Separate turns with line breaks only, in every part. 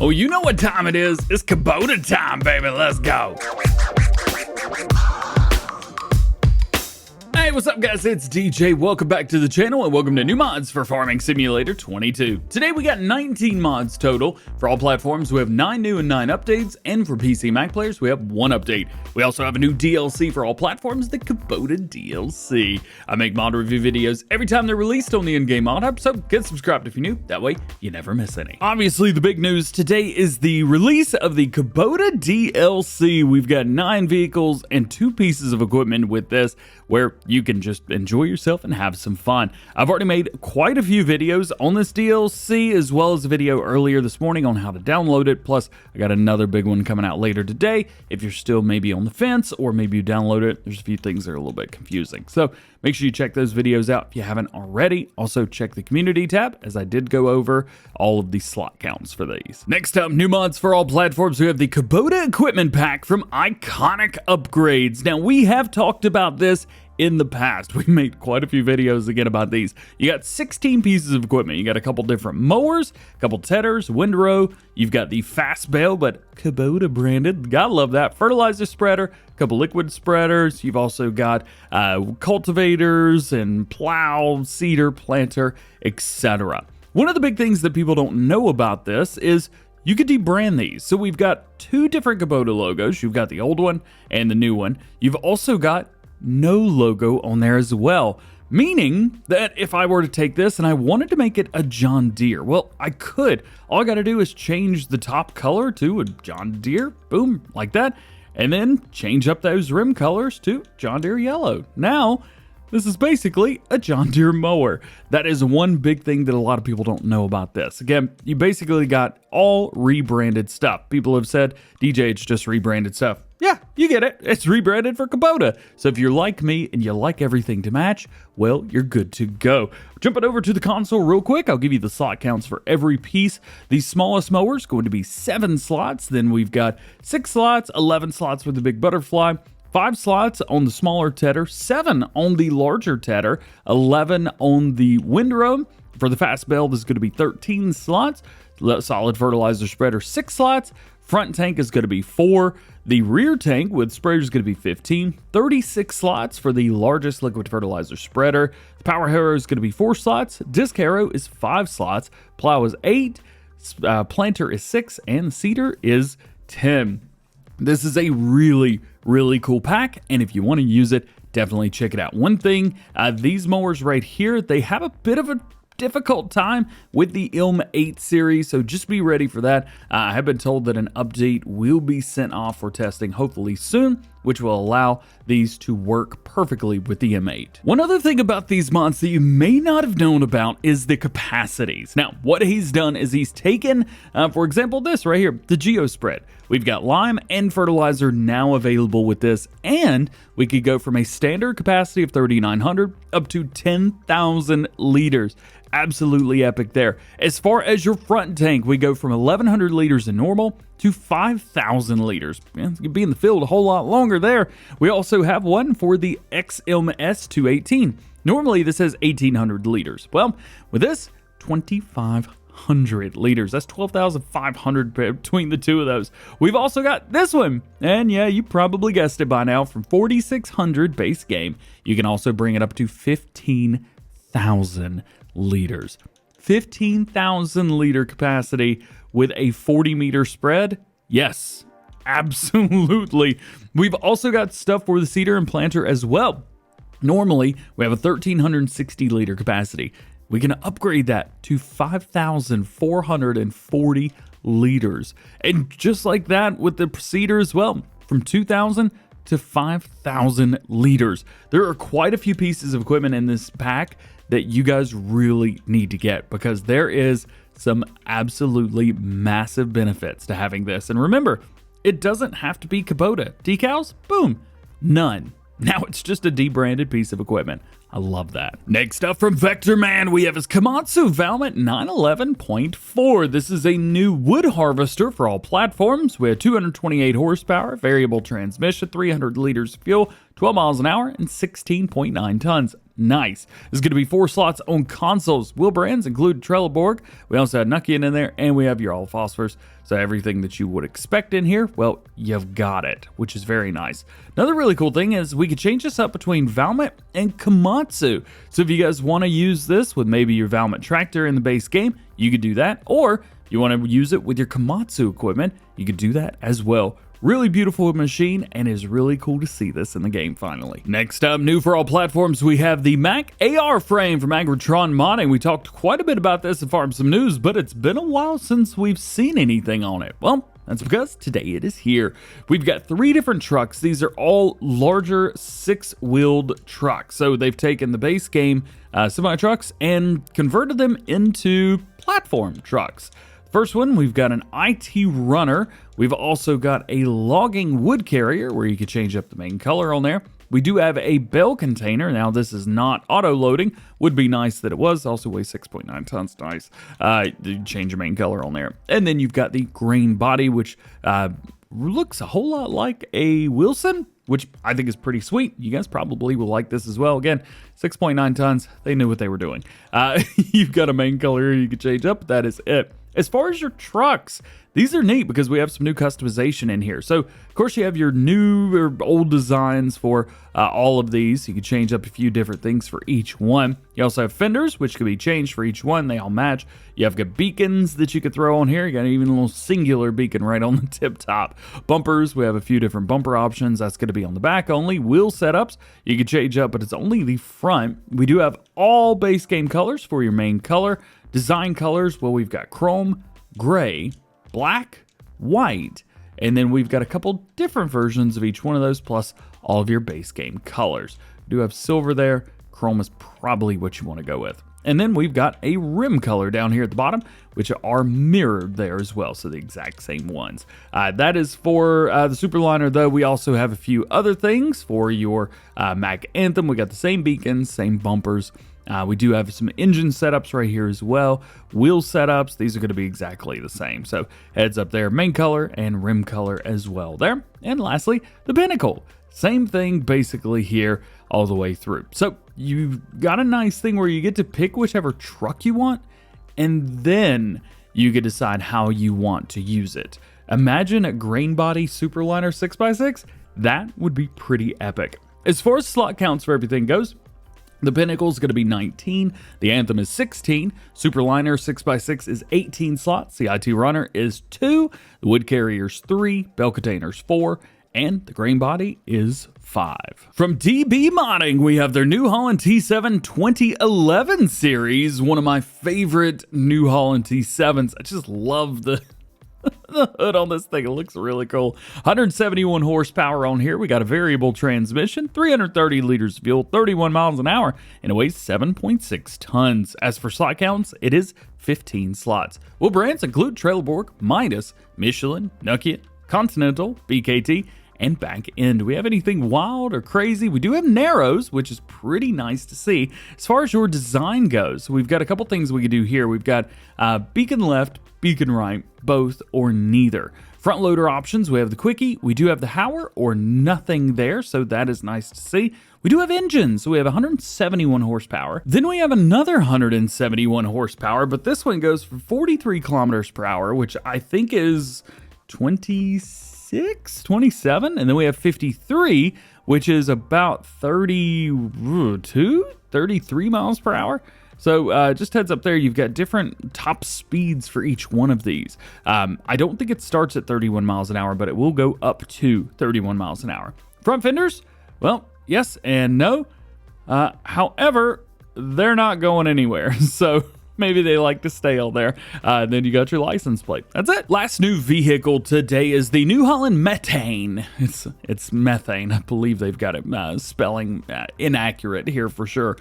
Oh, you know what time it is. It's Kubota time, baby. Let's go. Hey, what's up, guys? It's DJ. Welcome back to the channel and welcome to new mods for Farming Simulator 22. Today we got 19 mods total. For all platforms, we have 9 new and 9 updates, and for PC Mac players, we have 1 update. We also have a new DLC for all platforms, the Kubota DLC. I make mod review videos every time they're released on the in-game mod hub, so get subscribed if you're new. That way, you never miss any. Obviously, the big news today is the release of the Kubota DLC. We've got 9 vehicles and 2 pieces of equipment with this, where you can just enjoy yourself and have some fun. I've already made quite a few videos on this DLC, as well as a video earlier this morning on how to download it. Plus, I got another big one coming out later today. If you're still maybe on the fence, or maybe you download it, there's a few things that are a little bit confusing. So make sure you check those videos out if you haven't already. Also, check the community tab, as I did go over all of the slot counts for these. Next up, new mods for all platforms. We have the Kubota Equipment Pack from Iconic Upgrades. Now, we have talked about this in the past. We made quite a few videos again about these. You got 16 pieces of equipment. You got a couple different mowers, a couple tedders, windrow. You've got the fast bale, but Kubota branded. Gotta love that. Fertilizer spreader, a couple liquid spreaders. You've also got cultivators and plow, seeder, planter, etc. One of the big things that people don't know about this is you could debrand these. So we've got 2 different Kubota logos. You've got the old one and the new one. You've also got no logo on there as well, meaning that if I were to take this and I wanted to make it a John Deere, well, I could. All I got to do is change the top color to a John Deere, boom, like that, and then change up those rim colors to John Deere yellow. Now, this is basically a John Deere mower. That is one big thing that a lot of people don't know about this. Again, you basically got all rebranded stuff. People have said, DJ, it's just rebranded stuff. Yeah, you get it. It's rebranded for Kubota. So if you're like me and you like everything to match, well, you're good to go. Jumping over to the console real quick, I'll give you the slot counts for every piece. The smallest mower is going to be 7 slots. Then we've got 6 slots, 11 slots for the big butterfly, 5 slots on the smaller tedder, 7 on the larger tedder, 11 on the windrow. For the fast bale, this is going to be 13 slots. Solid fertilizer spreader, 6 slots. Front tank is going to be 4. The rear tank with sprayer is going to be 15. 36 slots for the largest liquid fertilizer spreader. The power harrow is going to be 4 slots. Disc harrow is 5 slots. Plow is 8. Planter is 6. And seeder is 10. This is a really cool pack, and if you want to use it, definitely check it out. One thing, these mowers right here, they have a bit of a difficult time with the ILM 8 series, so just be ready for that. I have been told that an update will be sent off for testing hopefully soon, which will allow these to work perfectly with the M8. One other thing about these mods that you may not have known about is the capacities. Now, what he's done is he's taken, for example, this right here, the Geospread. We've got lime and fertilizer now available with this, and we could go from a standard capacity of 3,900 up to 10,000 liters. Absolutely epic there. As far as your front tank, we go from 1,100 liters in normal to 5,000 liters. Man, you could be in the field a whole lot longer there. We also have one for the XLMS 218. Normally this has 1,800 liters. Well, with this, 2,500 liters. That's 12,500 between the two of those. We've also got this one, and yeah, you probably guessed it by now, from 4,600 base game. You can also bring it up to 15,000 liters. 15,000 liter capacity with a 40 meter spread. Yes, absolutely. We've also got stuff for the seeder and planter as well. Normally, we have a 1,360 liter capacity. We can upgrade that to 5,440 liters. And just like that with the seeder as well, from 2,000 to 5,000 liters. There are quite a few pieces of equipment in this pack that you guys really need to get, because there is some absolutely massive benefits to having this. And remember, it doesn't have to be Kubota. Decals? Boom. None. Now it's just a debranded piece of equipment. I love that. Next up from Vector Man, we have his Komatsu Valmet 911.4. This is a new wood harvester for all platforms with 228 horsepower, variable transmission, 300 liters of fuel, 12 miles an hour, and 16.9 tons. Nice. There's going to be 4 slots on consoles. Wheel brands include Trelleborg. We also have Nokian in there, and we have your all phosphors. So everything that you would expect in here, well, you've got it, which is very nice. Another really cool thing is we could change this up between Valmet and Komatsu. So if you guys want to use this with maybe your Valmet tractor in the base game, you could do that. Or if you want to use it with your Komatsu equipment, you could do that as well. Really beautiful machine, and is really cool to see this in the game finally. Next up, new for all platforms, we have the Mack AR frame from Agritron Modding. We talked quite a bit about this in Farm Sim News, but it's been a while since we've seen anything on it. Well, that's because today it is here. We've got 3 different trucks. These are all larger 6-wheeled trucks. So they've taken the base game semi-trucks and converted them into platform trucks. First one, we've got an IT runner. We've also got a logging wood carrier where you can change up the main color on there. We do have a bale container. Now, this is not auto-loading. Would be nice that it was. Also weighs 6.9 tons. Nice. Change your main color on there. And then you've got the grain body, which looks a whole lot like a Wilson, which I think is pretty sweet. You guys probably will like this as well. Again, 6.9 tons. They knew what they were doing. You've got a main color you can change up. That is it. As far as your trucks, these are neat because we have some new customization in here. So, of course, you have your new or old designs for all of these. You can change up a few different things for each one. You also have fenders, which can be changed for each one. They all match. You have good beacons that you could throw on here. You got even a little singular beacon right on the tip top. Bumpers, we have a few different bumper options. That's going to be on the back only. Wheel setups, you can change up, but it's only the front. We do have all base game colors for your main color. Design colors, well, we've got chrome, gray, black, white, and then we've got a couple different versions of each one of those, plus all of your base game colors. We do have silver there. Chrome is probably what you want to go with. And then we've got a rim color down here at the bottom, which are mirrored there as well, so the exact same ones. That is for the Superliner, though. We also have a few other things for your Mack Anthem. We got the same beacons, same bumpers. We do have some engine setups right here as well. Wheel setups, these are going to be exactly the same. So heads up there, main color and rim color as well there. And lastly, the Pinnacle. Same thing basically here all the way through. So you've got a nice thing where you get to pick whichever truck you want, and then you can decide how you want to use it. Imagine a grain body Superliner 6x6. That would be pretty epic. As far as slot counts for everything goes, the Pinnacle is going to be 19, the Anthem is 16, Superliner 6x6 is 18 slots, the IT Runner is 2, the Wood Carrier's 3, Bell Container's 4, and the Grain Body is 5. From DB Modding, we have their new Holland T7 2011 series, one of my favorite new Holland T7s. I just love the hood on this thing. It looks really cool. 171 horsepower on here. We got a variable transmission, 330 liters of fuel, 31 miles an hour, and it weighs 7.6 tons. As for slot counts, it is 15 slots. Well, brands include Trelleborg, Midas, Michelin, Nokia, Continental, BKT, and back end. Do we have anything wild or crazy? We do have narrows, which is pretty nice to see. As far as your design goes, we've got a couple things we can do here. We've got beacon left, beacon right, both or neither. Front loader options, we have the Quickie, we do have the Hauer or nothing there, so that is nice to see. We do have engines, so we have 171 horsepower. Then we have another 171 horsepower, but this one goes for 43 kilometers per hour, which I think is 27, and then we have 53, which is about 33 miles per hour. So just heads up there, you've got different top speeds for each one of these. I don't think it starts at 31 miles an hour, but it will go up to 31 miles an hour. Front fenders, well, yes and no. However, they're not going anywhere. So maybe they like to stay all there. Then you got your license plate. That's it. Last new vehicle today is the New Holland Methane. It's methane. I believe they've got it spelling inaccurate here for sure.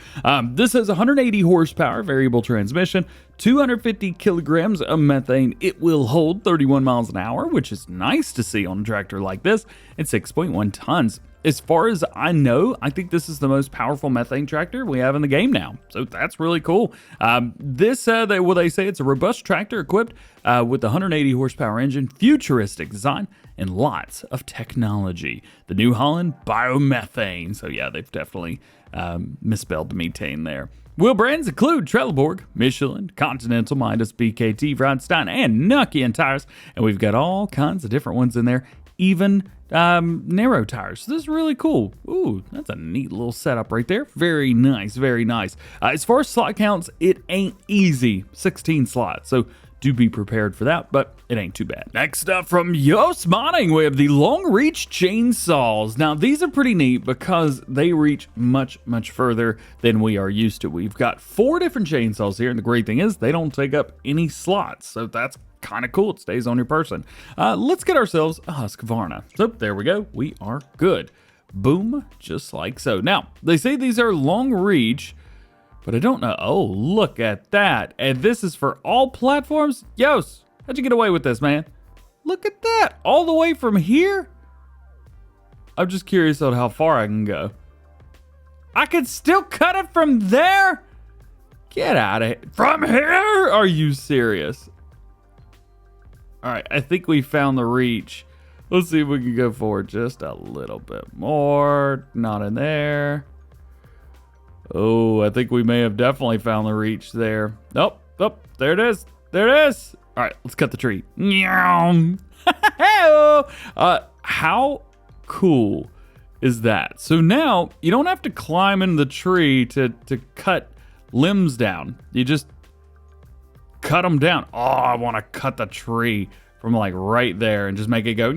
This has 180 horsepower, variable transmission, 250 kilograms of methane. It will hold 31 miles an hour, which is nice to see on a tractor like this, and 6.1 tons. As far as I know, I think this is the most powerful methane tractor we have in the game now. So that's really cool. They say it's a robust tractor equipped with a 180 horsepower engine, futuristic design, and lots of technology. The New Holland biomethane. So yeah, they've definitely misspelled the methane there. Wheel brands include Trelleborg, Michelin, Continental, Midas, BKT, Vronstein, and Nokian tires. And we've got all kinds of different ones in there, even narrow tires. So this is really cool. Ooh, that's a neat little setup right there. Very nice, very nice. As far as slot counts, it ain't easy. 16 slots. So do be prepared for that, but it ain't too bad. Next up from Yost Modding, we have the long reach chainsaws. Now these are pretty neat because they reach much, much further than we are used to. We've got 4 different chainsaws here, and the great thing is they don't take up any slots. So that's kind of cool. It stays on your person. Let's get ourselves a Husqvarna. So there we go. We are good. Boom, just like so. Now, they say these are long reach, but I don't know. Oh, look at that. And this is for all platforms? Yost, how'd you get away with this, man? Look at that. All the way from here? I'm just curious on how far I can go. I can still cut it from there? Get out of here. From here? Are you serious? All right, I think we found the reach. Let's see if we can go forward just a little bit more. Not in there. Oh, I think we may have definitely found the reach there. Oh, there it is. There it is. All right, let's cut the tree. How cool is that? So now you don't have to climb in the tree to cut limbs down. You just cut them down. Oh, I want to cut the tree from like right there and just make it go.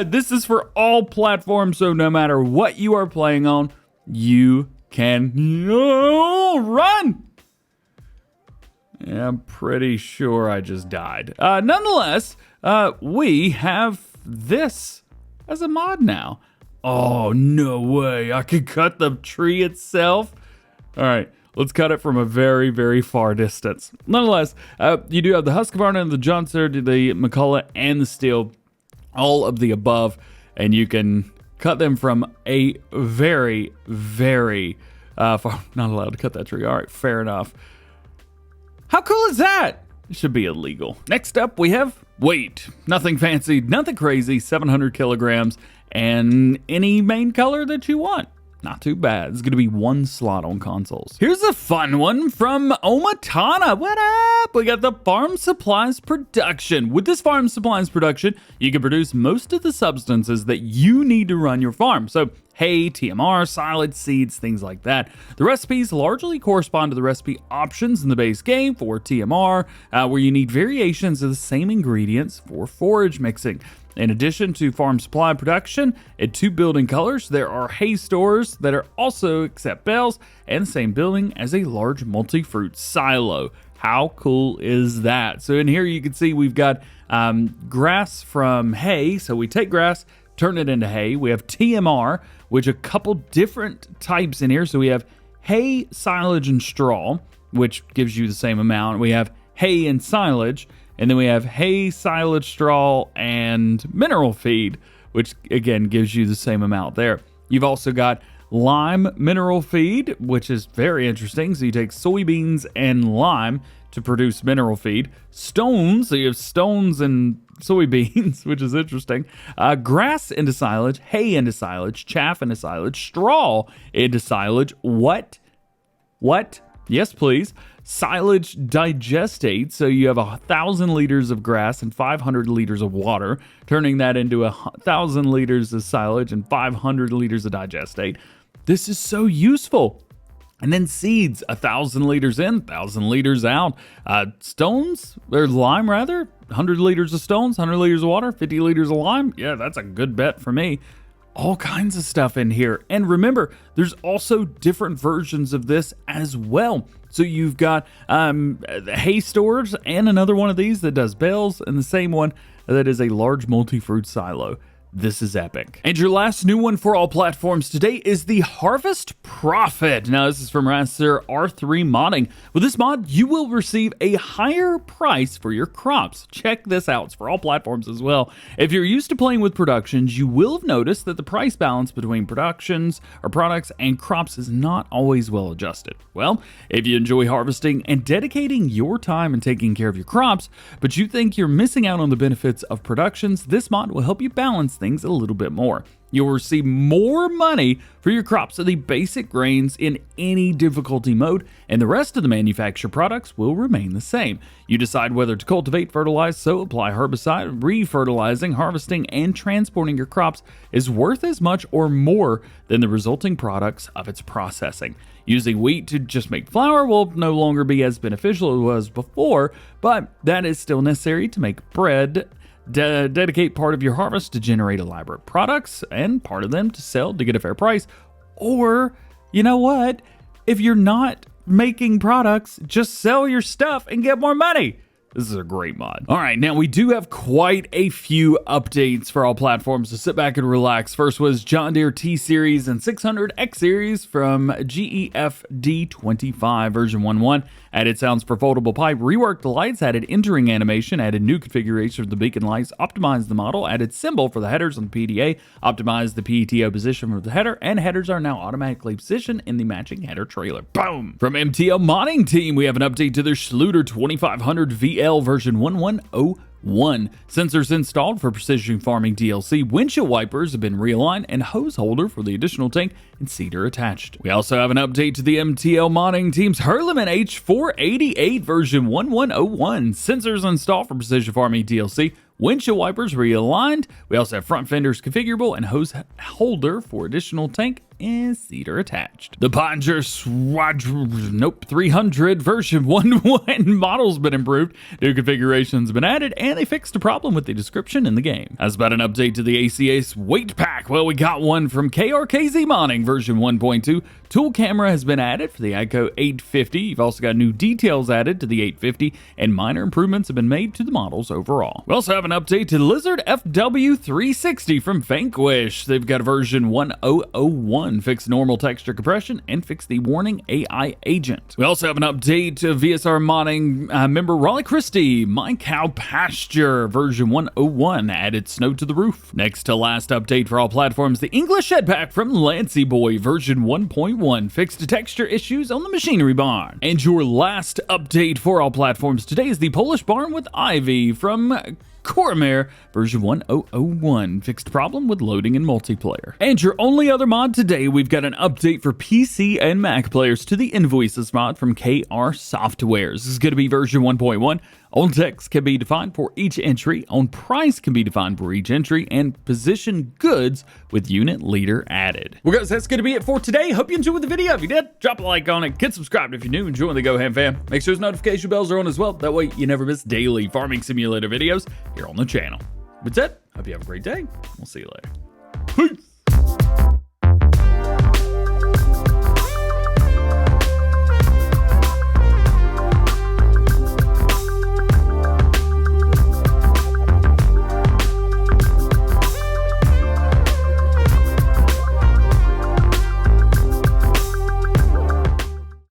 This is for all platforms, so no matter what you are playing on, you can run. Yeah, I'm pretty sure I just died. Nonetheless, we have this as a mod now. Oh, no way. I could cut the tree itself. All right. Let's cut it from a very, very far distance. Nonetheless, you do have the Husqvarna, the John Deere, the McCulloch, and the Steel, all of the above, and you can cut them from a very, very far. Not allowed to cut that tree. All right, fair enough. How cool is that? It should be illegal. Next up, we have weight. Nothing fancy, nothing crazy, 700 kilograms, and any main color that you want. Not too bad. It's going to be 1 slot on consoles. Here's a fun one from Omatana. What up? We got the Farm Supplies Production. With this Farm Supplies Production, you can produce most of the substances that you need to run your farm. So hay, TMR, silage, seeds, things like that. The recipes largely correspond to the recipe options in the base game for TMR, where you need variations of the same ingredients for forage mixing. In addition to farm supply production and 2 building colors, there are hay stores that are also accept bales and the same building as a large multi-fruit silo. How cool is that? So in here you can see we've got grass from hay. So we take grass, turn it into hay. We have TMR, which a couple different types in here. So we have hay, silage, and straw, which gives you the same amount. We have hay and silage. And then we have hay, silage, straw, and mineral feed, which again gives you the same amount there. You've also got lime mineral feed, which is very interesting. So you take soybeans and lime to produce mineral feed. Stones, so you have stones and soybeans, which is interesting. Grass into silage, hay into silage, chaff into silage, straw into silage. What? Yes, please. Silage digestate, so you have 1,000 liters of grass and 500 liters of water, turning that into 1,000 liters of silage and 500 liters of digestate. This is so useful. And then seeds, 1,000 liters in, 1,000 liters out. Stones, or lime rather, 100 liters of stones, 100 liters of water, 50 liters of lime. Yeah, that's a good bet for me. All kinds of stuff in here. And remember, there's also different versions of this as well. So you've got hay stores and another one of these that does bales, and the same one that is a large multi-fruit silo. This is epic. And your last new one for all platforms today is the Harvest Profit. Now, this is from Raster R3 modding. With this mod, you will receive a higher price for your crops. Check this out. It's for all platforms as well. If you're used to playing with productions, you will have noticed that the price balance between productions or products and crops is not always well adjusted. Well, if you enjoy harvesting and dedicating your time and taking care of your crops, but you think you're missing out on the benefits of productions, this mod will help you balance things a little bit more. You'll receive more money for your crops of the basic grains in any difficulty mode, and the rest of the manufactured products will remain the same. You decide whether to cultivate, fertilize, sow, apply herbicide. Re-fertilizing, harvesting, and transporting your crops is worth as much or more than the resulting products of its processing. Using wheat to just make flour will no longer be as beneficial as it was before, but that is still necessary to make bread. Dedicate part of your harvest to generate elaborate products and part of them to sell to get a fair price. Or, you know what? If you're not making products, just sell your stuff and get more money. This is a great mod. All right, now we do have quite a few updates for all platforms, so sit back and relax. First was John Deere T-Series and 600X Series from GEFD25 version 1.1. Added sounds for foldable pipe, reworked the lights, added entering animation, added new configuration of the beacon lights, optimized the model, added symbol for the headers on the PDA, optimized the PTO position for the header, and headers are now automatically positioned in the matching header trailer. Boom! From MTL Modding Team, we have an update to their Schlüter 2500 VL version 1.1.01. Sensors installed for precision farming DLC, windshield wipers have been realigned, and hose holder for the additional tank and seeder attached. We also have an update to the MTL Modding Team's Hürlimann H 488 version 1.1.01. Sensors installed for precision farming DLC, windshield wipers realigned. We also have front fenders configurable and hose holder for additional tank and seeder attached. The Poettinger Schwadkreisel 300 version 1.1 model's been improved, new configurations been added, and they fixed a problem with the description in the game. As about an update to the ACS Weight Pack, well, we got one from KRKZ Modding version 1.2. Tool camera has been added for the ICO 850. You've also got new details added to the 850, and minor improvements have been made to the models overall. We also have an update to the Lizard FW360 from Vanquish. They've got a version 1.001, fixed normal texture compression, and fixed the warning AI agent. We also have an update to VSR Modding member Raleigh Christie, My Cow Pasture version 1.01, added snow to the roof. Next to last update for all platforms, the English Shed Pack from Lancey Boy version 1.1, fixed texture issues on the machinery barn. And your last update for all platforms today is the Polish barn with Ivy from Koromir version 1.001, fixed problem with loading in multiplayer. And your only other mod today, we've got an update for PC and Mac players to the Invoices mod from KR Softwares. This is going to be version 1.1. On text can be defined for each entry, on price can be defined for each entry, and position goods with unit leader added. Well guys, that's going to be it for today. Hope you enjoyed the video. If you did, drop a like on it, get subscribed if you're new and join the DjGoHam fam. Make sure those notification bells are on as well. That way you never miss daily farming simulator videos here on the channel. That's it. Hope you have a great day. We'll see you later. Peace.